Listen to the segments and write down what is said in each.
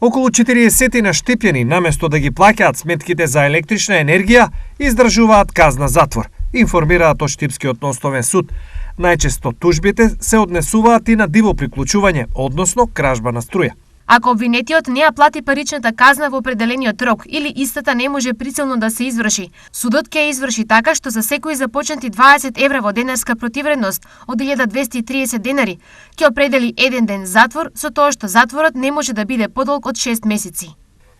Околу 40 на Штипјани, наместо да ги плаќаат сметките за електрична енергија, издржуваат казна затвор, информираат од Штипскиот ностоven суд. Најчесто тужбите се однесуваат и на диво приклучување, односно кражба на струја. Ако обвинетиот не ја плати паричната казна во определениот рок или истата не може присилно да се изврши, судот ќе ја изврши така што за секои започнати 20 евра во денарска противредност од 1230 денари ќе определи 1 ден затвор, со тоа што затворот не може да биде подолг од 6 месеци.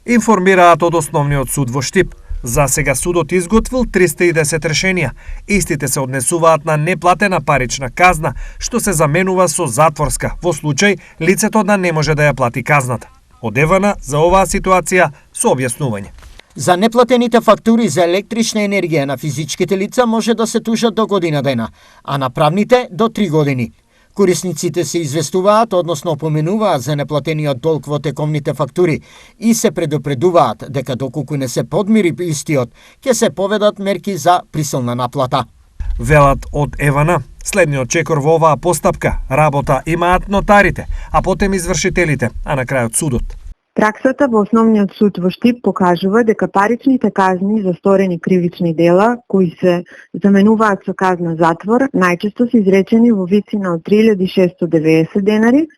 Информираат од Основниот суд во Штип. За сега судот изготвил 310 решенија. Истите се однесуваат на неплатена парична казна, што се заменува со затворска во случај лицето да не може да ја плати казната. Одевана за оваа ситуација со објаснување. За неплатените фактури за електрична енергија на физичките лица може да се тужат до година дена, а на правните до 3 години. Корисниците се известуваат, односно опоменуваат за неплатениот долг во текомните фактури и се предупредуваат дека доколку не се подмири истиот, ќе се поведат мерки за присилна наплата. Велат од Евана, следниот чекор во оваа постапка работа имаат нотарите, а потем извршителите, а на крајот судот. Праксата во Основниот суд во Штип покажува дека паричните казни за сторени кривични дела, кои се заменуваат со казна затвор, најчесто се изречени во висина од 3690 денари,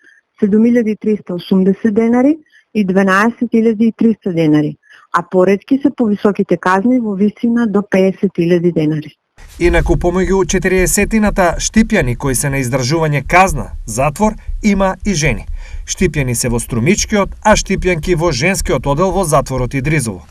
7380 денари и 12300 денари, а поретки се повисоките казни во висина до 50.000 денари. Инаку помеѓу 40-ната Штипјани кои се на издржување казна, затвор, има и жени. Штипјани се во Струмичкиот, а Штипјанки во женскиот одел во затворот Идризово.